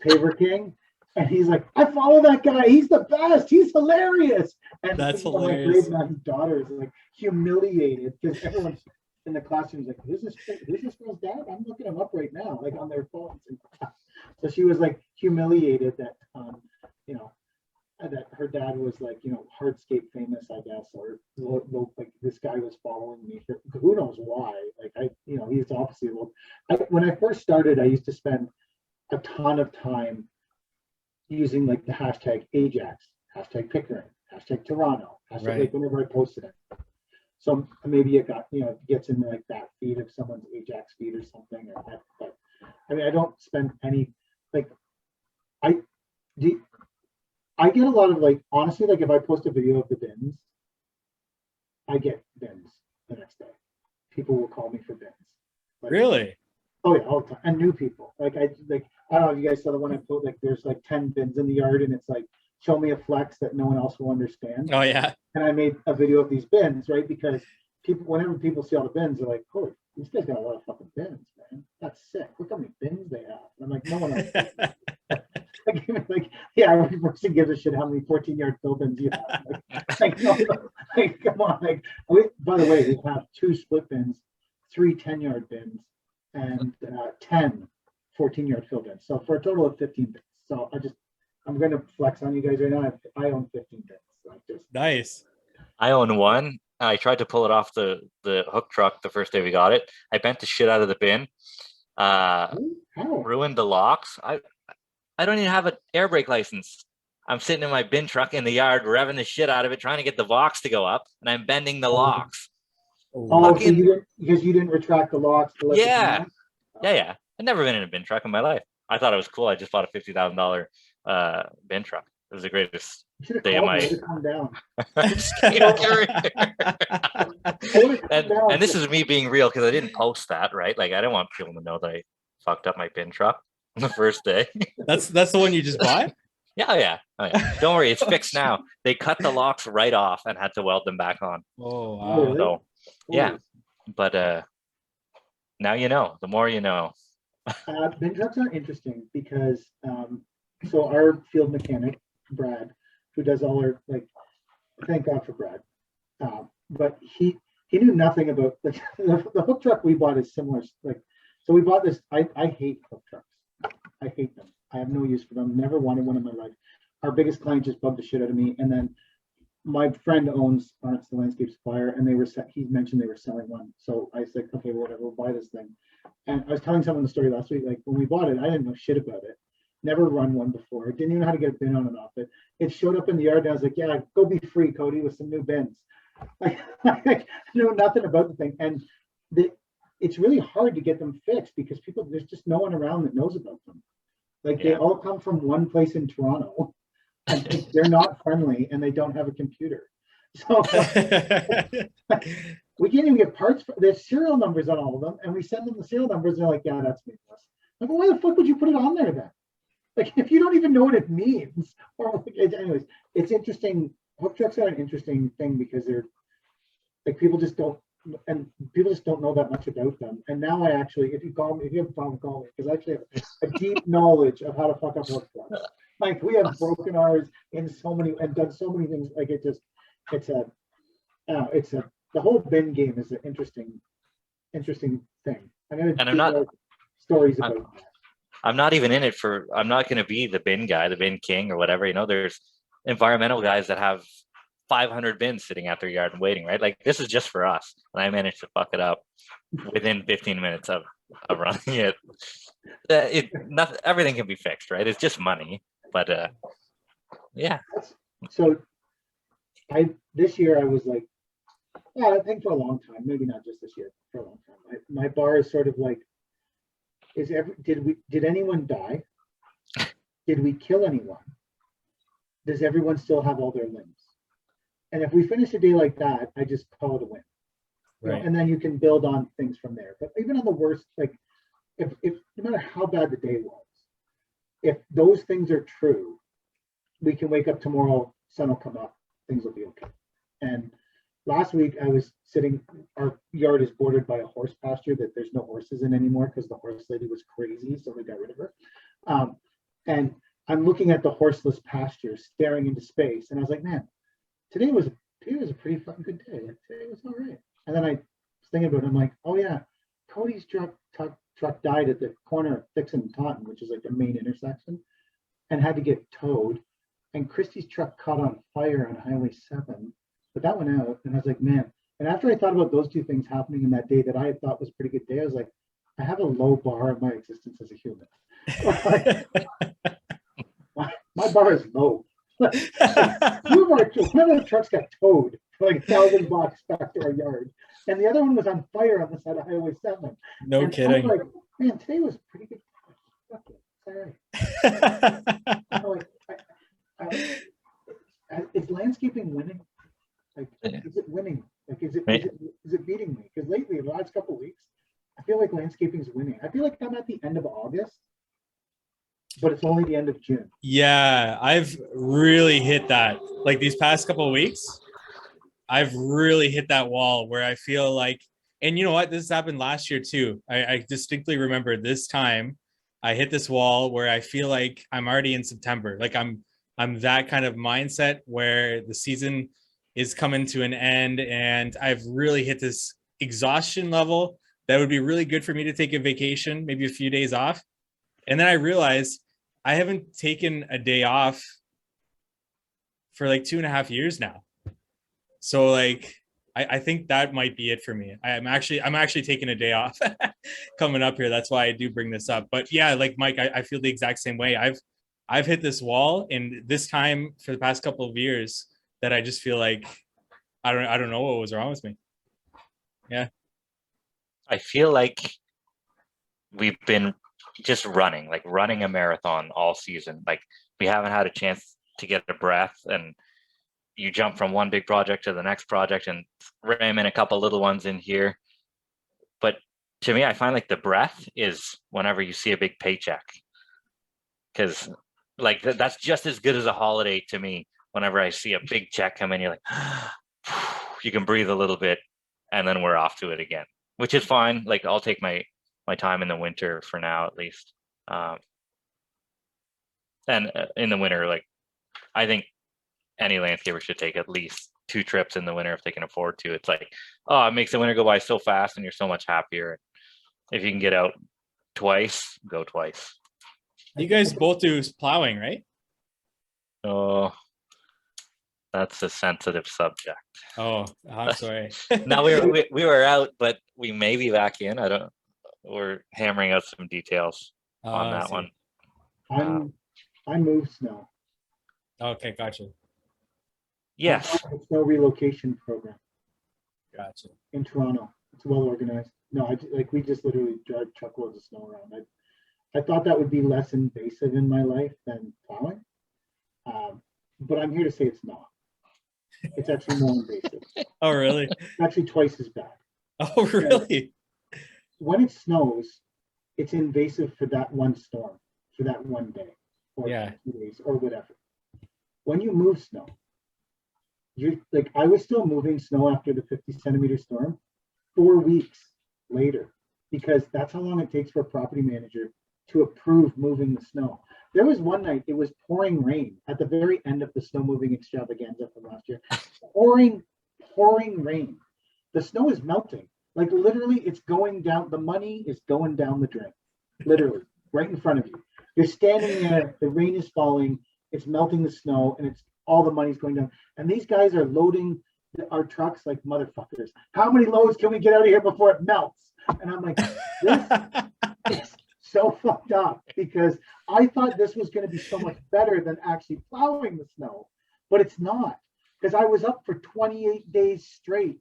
"Paver King." And he's like, "I follow that guy. He's the best. He's hilarious." And That's My hilarious. grade 9 daughter is like humiliated because everyone's in the classroom is like, who's this girl's dad? I'm looking him up right now, like on their phones. So she was like humiliated that that her dad was like, hardscape famous, I guess, or like this guy was following me for who knows why. Like he's obviously when I first started, I used to spend a ton of time using like the hashtag Ajax, hashtag Pickering, hashtag Toronto, hashtag like whenever I posted it. So maybe it got, gets in like that feed of someone's Ajax feed or something. But I mean, I don't spend any, like, I get a lot of, like, honestly, like if I post a video of the bins, I get bins the next day. People will call me for bins. Like, Really? oh yeah, all the time. And new people. Like I don't know if you guys saw the one I put, like there's like 10 bins in the yard and it's like, show me a flex that no one else will understand. Oh yeah. And I made a video of these bins, right? Because whenever people see all the bins, they're like, "Oh, these guys got a lot of fucking bins, man. That's sick. Look how many bins they have." And I'm like, no one else. Like, yeah, every person gives a shit how many 14-yard fill bins you have. No, like, come on. Like, by the way, we have 2 split bins, 3 10-yard bins, and 10 14-yard fill bins. So for a total of 15 bins. So I'm going to flex on you guys right now. I own 15 bins. Like, just Nice. I own one. I tried to pull it off the hook truck the first day we got it. I bent the shit out of the bin. how? Ruined the locks. I don't even have an air brake license. I'm sitting in my bin truck in the yard, revving the shit out of it, trying to get the Vox to go up, and I'm bending the locks. Oh, so you didn't retract the locks to let it Yeah. down? Yeah. I've never been in a bin truck in my life. I thought it was cool. I just bought a $50,000 bin truck. It was the greatest You should have day of called my. me. I would've come down. And this is me being real because I didn't post that, right? Like I didn't want people to know that I fucked up my bin truck on the first day. That's the one you just bought? Yeah. Don't worry, it's fixed now. They cut the locks right off and had to weld them back on. Oh Oh, wow. really? So yeah, but now you know. The more you know. Bin trucks are interesting because so our field mechanic, Brad, who does all our, like, thank God for Brad, but he knew nothing about the hook truck we bought is similar. Like, so we bought this. I hate hook trucks. I hate them. I have no use for them. Never wanted one in my life. Our biggest client just bugged the shit out of me, and then my friend owns Arnott's the landscape supplier, and he mentioned they were selling one. So I was like, okay, well, whatever, we'll buy this thing. And I was telling someone the story last week. Like, when we bought it, I didn't know shit about it. Never run one before. Didn't even know how to get a bin on and off it. It showed up in the yard, and I was like, yeah, go be free, Cody, with some new bins. Like, I know nothing about the thing, and it's really hard to get them fixed because there's just no one around that knows about them. Like, they all come from one place in Toronto, and they're not friendly, and they don't have a computer. So we can't even get parts. There's serial numbers on all of them, and we send them the serial numbers, and they're like, yeah, that's meaningless. Like, well, why the fuck would you put it on there then? Like, if you don't even know what it means, or anyways, it's interesting. Hook trucks are an interesting thing because they're like, people just don't know that much about them. And now I actually, if you have a problem, call me, because I actually have a deep knowledge of how to fuck up hook trucks. Like, we have broken ours in so many and done so many things. Like, the whole bin game is an interesting thing. I'm not stories about that. I'm not even in it I'm not going to be the bin guy, the bin king or whatever. There's environmental guys that have 500 bins sitting at their yard and waiting, right? Like, this is just for us. And I managed to fuck it up within 15 minutes of running it. Everything can be fixed, right? It's just money. But yeah. So this year I was like, I think for a long time, maybe not just this year, for a long time. My bar is sort of like, did anyone die? Did we kill anyone? Does everyone still have all their limbs? And if we finish a day like that, I just call it a win. Right. And then you can build on things from there. But even on the worst, like, if no matter how bad the day was, if those things are true, we can wake up tomorrow, sun will come up, things will be okay. And last week I was sitting, our yard is bordered by a horse pasture that there's no horses in anymore because the horse lady was crazy, so we got rid of her. And I'm looking at the horseless pasture, staring into space, and I was like, man, today was a pretty fucking good day. Today was all right. And then I was thinking about it, I'm like, oh yeah, Cody's truck died at the corner of Dixon and Taunton, which is like the main intersection, and had to get towed. And Christy's truck caught on fire on Highway 7, but that went out. And I was like, man. And after I thought about those two things happening in that day that I had thought was a pretty good day, I was like, I have a low bar of my existence as a human. my bar is low. One of our trucks got towed for like $1,000 back to our yard. And the other one was on fire on the side of Highway 7. No And I'm kidding. like, man, today was pretty good. Fuck it. Sorry. I'm like, is landscaping winning? Like, Yeah. is it winning? Like, is it Right. beating me? Because lately, the last couple of weeks, I feel like landscaping's winning. I feel like I'm at the end of August, but it's only the end of June. Yeah, I've really hit that. Like these past couple of weeks, I've really hit that wall where I feel like, and you know what? This happened last year too. I distinctly remember this time I hit this wall where I feel like I'm already in September. Like I'm that kind of mindset where the season is coming to an end and I've really hit this exhaustion level that would be really good for me to take a vacation, maybe a few days off. And then I realized I haven't taken a day off for like 2.5 years now. So like I think that might be it for me. I'm actually taking a day off coming up here. That's why I do bring this up. But yeah, like Mike, I feel the exact same way. I've hit this wall, and this time for the past couple of years that I just feel like I don't know what was wrong with me. I feel like we've been just running a marathon all season. Like we haven't had a chance to get a breath, and you jump from one big project to the next project and ram in a couple little ones in here. But to me, I find like the breath is whenever you see a big paycheck, because like that's just as good as a holiday to me. Whenever I see a big check come in, you're like, you can breathe a little bit, and then we're off to it again, which is fine. Like I'll take my time in the winter for now, at least. And in the winter, like I think any landscaper should take at least 2 trips in the winter if they can afford to. It's like, oh, it makes the winter go by so fast, and you're so much happier. If you can get out twice, go twice. You guys both do plowing, right? Oh, that's a sensitive subject. Oh, I'm sorry. Now we were out, but we may be back in. I don't. We're hammering out some details on I that see. one. I moved snow. Okay, gotcha. Yes. I'm on a snow relocation program Gotcha. in Toronto. It's well organized. No, we just literally drive truckloads of snow around. I thought that would be less invasive in my life than plowing, but I'm here to say it's not. It's actually more invasive. Oh, really? Actually, twice as bad. Oh, really? When it snows, it's invasive for that one storm, for that one day, or Yeah. 2 days, or whatever. When you move snow, you're like, I was still moving snow after the 50-centimeter storm 4 weeks later, because that's how long it takes for a property manager to approve moving the snow. There was one night, it was pouring rain at the very end of the snow moving extravaganza from last year. Pouring rain. The snow is melting. Like literally, it's going down. The money is going down the drain. Literally, right in front of you. You're standing there. The rain is falling. It's melting the snow, and it's all the money's going down. And these guys are loading our trucks like motherfuckers. How many loads can we get out of here before it melts? And I'm like, this is so fucked up, because I thought this was going to be so much better than actually plowing the snow, but it's not. Because I was up for 28 days straight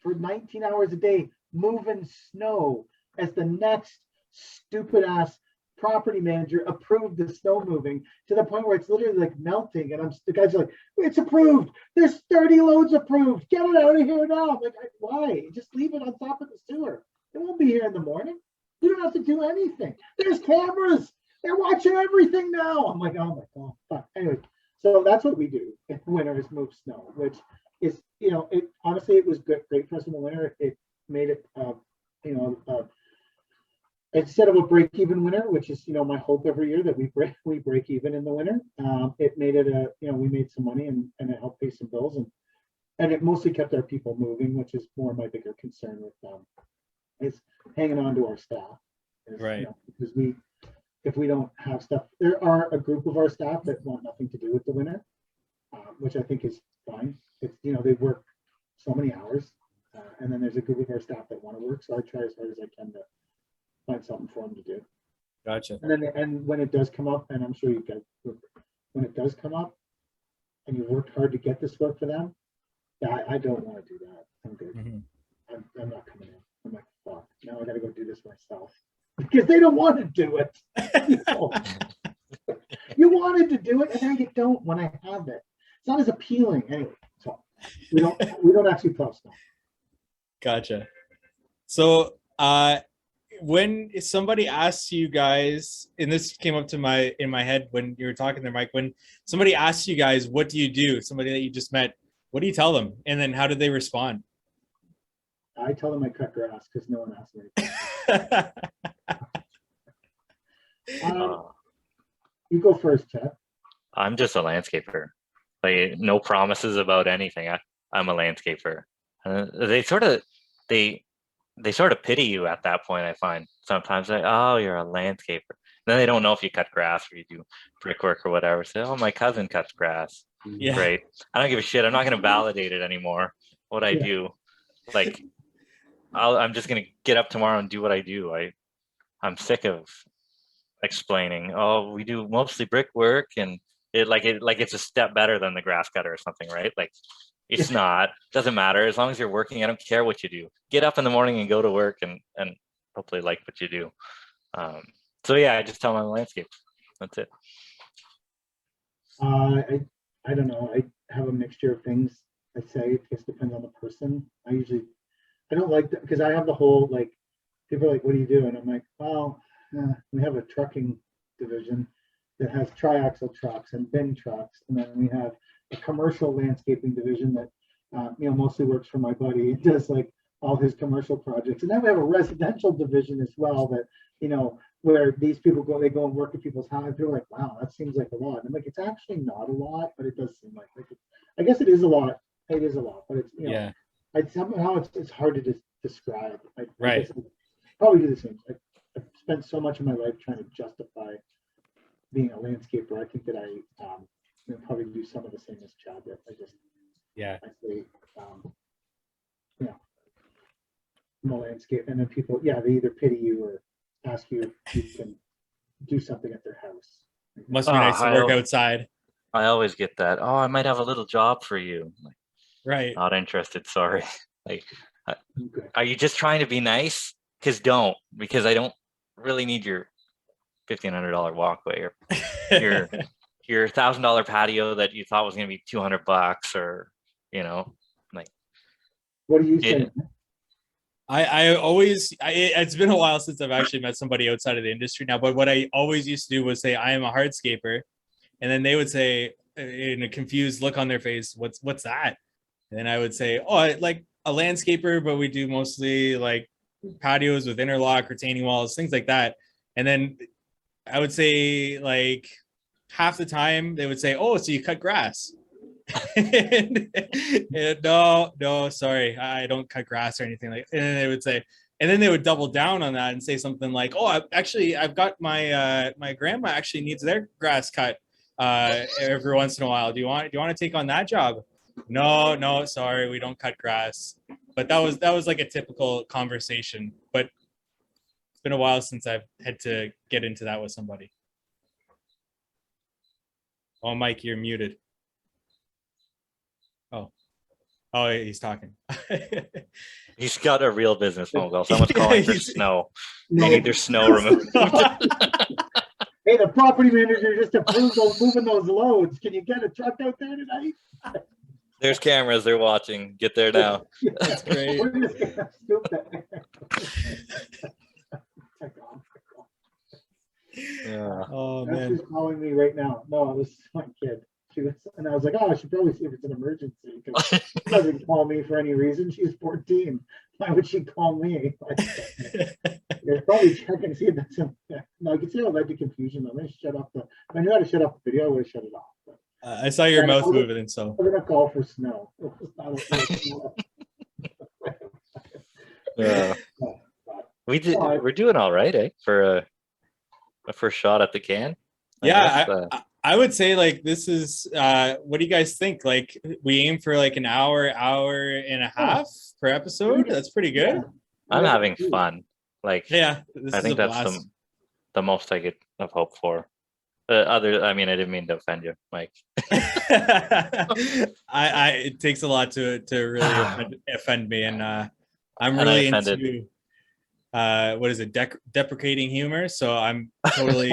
for 19 hours a day moving snow as the next stupid ass property manager approved the snow moving, to the point where it's literally like melting, and the guys are like, it's approved, there's 30 loads approved, get it out of here now. I'm like, why? Just leave it on top of the sewer. It won't be here in the morning. You don't have to do anything. There's cameras, they're watching everything now. I'm like, oh my god, fuck. Anyway, so that's what we do in winter, is move snow, which is, it honestly, it was great for us in the winter. It made it instead of a break-even winter, which is my hope every year that we break even in the winter. It made it we made some money, and it helped pay some bills, and it mostly kept our people moving, which is more my bigger concern with them, is hanging on to our staff. Right. Because if we don't have stuff, there are a group of our staff that want nothing to do with the winter, which I think is fine. It's they work so many hours, and then there's a group of our staff that want to work, so I try as hard as I can to find something for them to do. Gotcha. And when it does come up, and I'm sure you guys, when it does come up, and you worked hard to get this work for them, Yeah, I don't want to do that. I'm good. Mhm. I'm not coming in. I'm like, fuck, now I gotta go do this myself. Because they don't want to do it. You know? You wanted to do it, and now you don't when I have it. It's not as appealing anyway. So we don't actually plow snow. Gotcha. So, when somebody asks you guys, and this came up to in my head when you were talking there, Mike, when somebody asks you guys, what do you do? Somebody that you just met, what do you tell them? And then how did they respond? I tell them I cut grass because no one asked me. Uh, You go first, Chad. I'm just a landscaper. Like no promises about anything. I'm a landscaper. They sort of pity you at that point. I find sometimes like, oh, you're a landscaper. Then they don't know if you cut grass or you do brickwork or whatever. Say, oh, my cousin cuts grass. Yeah. Great. I don't give a shit. I'm not going to validate it anymore. What I Yeah. do, like, I'm just going to get up tomorrow and do what I do. I'm sick of explaining. Oh, we do mostly brickwork, and it's a step better than the grass cutter or something, right? Like, it's not. Doesn't matter as long as you're working. I don't care what you do. Get up in the morning and go to work, and hopefully like what you do. So yeah, I just tell my landscape. That's it. I don't know. I have a mixture of things. I say it just depends on the person. I don't like that because I have the whole like people are like, what do you do? And I'm like, well, we have a trucking division that has triaxle trucks and bin trucks, and then we have a commercial landscaping division that mostly works for my buddy. He does like all his commercial projects, and then we have a residential division as well that where these people they go and work at people's houses. They're like, wow, that seems like a lot. And I'm like, it's actually not a lot, but it does seem like I guess it is a lot. It is a lot, but it's Yeah. Somehow it's hard to describe. Right. I guess I probably do the same. I've spent so much of my life trying to justify being a landscaper. I think that I probably do some of the same as Chad. That Yeah. I say I'm a landscape, and then people they either pity you or ask you if you can do something at their house. Must be nice to work outside. I always get that. Oh, I might have a little job for you. Like, Right. not interested. Sorry. Like, Okay. are you just trying to be nice? Because I don't really need your $1,500 walkway or your $1,000 patio that you thought was going to be $200, or like. What do you say? It's been a while since I've actually met somebody outside of the industry now, but what I always used to do was say, I am a hardscaper. And then they would say, in a confused look on their face, what's that? And then I would say, oh, I like a landscaper, but we do mostly like patios with interlock, retaining walls, things like that. And then I would say, like, half the time they would say, oh, so you cut grass. and no, sorry, I don't cut grass or anything like that. And then they would say, and then they would double down on that and say something like, oh, I've got my my grandma actually needs their grass cut every once in a while. Do you want to take on that job? No, sorry, we don't cut grass. But that was like a typical conversation. But it's been a while since I've had to get into that with somebody. Oh, Mike, you're muted. Oh, he's talking. He's got a real business phone call. Someone's calling for snow. They need their snow removed. Hey, the property manager just approved moving those loads. Can you get a truck out there tonight? There's cameras. They're watching. Get there now. That's great. We're just gonna scoop that. Yeah. Oh That's man. who's calling me right now. No, it was my kid. And I was like, oh, I should probably see if it's an emergency because she doesn't call me for any reason. She's 14. Why would she call me? They're probably checking to see if that's no, I can see how it led to confusion. I'm gonna shut off if I knew how to shut off the video, I would have shut it off. But I saw your mouth moving, and so I'm gonna call for snow. Yeah. We're doing all right, eh? For a first shot at the can. I would say like this is what do you guys think? Like we aim for like an hour and a half per episode. That's pretty good. Yeah. I'm having fun. Like, Yeah, I think that's the most I could have hoped for. I mean, I didn't mean to offend you, Mike. It takes a lot to really offend me, and I'm And I really offended. into what is it, deprecating humor. So I'm totally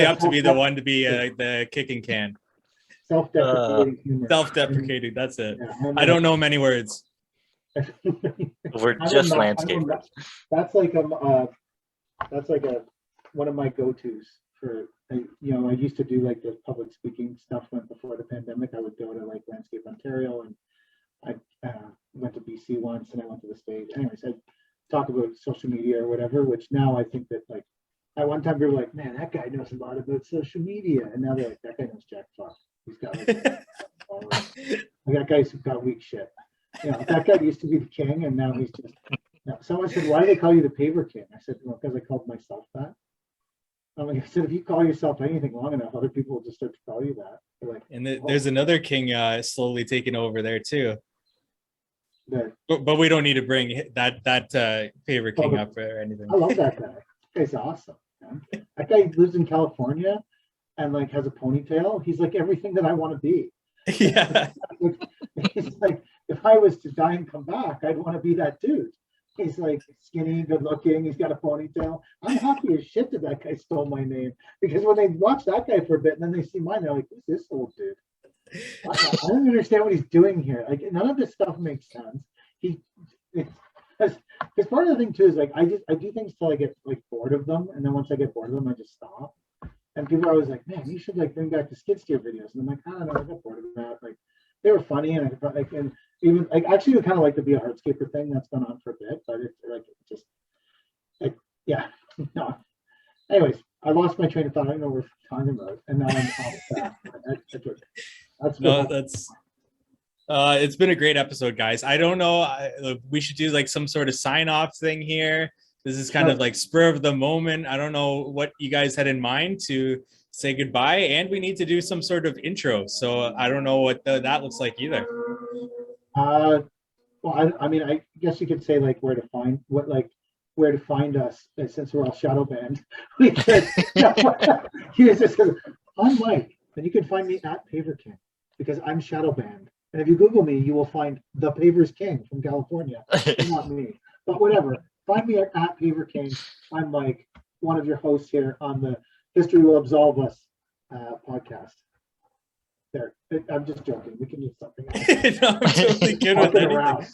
up to be the one to be the kicking can. Self-deprecating humor. Self-deprecating. That's it. Yeah, I don't know many words. We're just landscapers. That's like one of my go-tos for, you know, I used to do like the public speaking stuff when before the pandemic. I would go to like Landscape Ontario, and I went to BC once, and I went to the States. Anyways, I talk about social media or whatever, which now I think that like at one time we were like, man, that guy knows a lot about social media, and now they're like, that guy knows jack fuck. He's got like, I got guys who've got weak shit. You know, that guy used to be the king, and now he's just. You know, someone said, "Why do they call you the paver king?" I said, "Well, because I called myself that." I said, if you call yourself anything long enough, other people will just start to call you that. They're like, And there's another king slowly taking over there too. that. But we don't need to bring that favorite king up or anything. I love that guy. That guy's awesome. Man. That guy lives in California and like has a ponytail. He's like everything that I want to be. Yeah. He's like, if I was to die and come back, I'd want to be that dude. He's like skinny, good looking. He's got a ponytail. I'm happy as shit that guy stole my name, because when they watch that guy for a bit and then they see mine, they're like, who's this old dude? I don't understand what he's doing here. Like, none of this stuff makes sense. Because part of the thing too is like I do things till I get like bored of them, and then once I get bored of them, I just stop. And people are always like, man, you should like bring back the skid steer videos. And I'm like, I don't know, I got bored of that. Like, they were funny, and like, and even like actually we kind of like the Be a Hardscaper thing that's gone on for a bit, but it's like just like, yeah, no. Anyways, I lost my train of thought. I don't know what we're talking about, and now I'm off track. That's No, good. that's it's been a great episode, guys. I don't know, we should do like some sort of sign off thing here. This is kind of like spur of the moment. I don't know what you guys had in mind to say goodbye, and we need to do some sort of intro. So I don't know what that looks like either. Well, I mean, I guess you could say like where to find us, since we're all shadow banned. We could use this. I'm Mike, and you can find me at Paver King because I'm shadow banned. And if you Google me, you will find the Pavers King from California, not me. But whatever, find me at Paver King. I'm Mike, one of your hosts here on the History Will Absolve Us podcast. There, I'm just joking. We can use something else. No, I'm totally good with anything.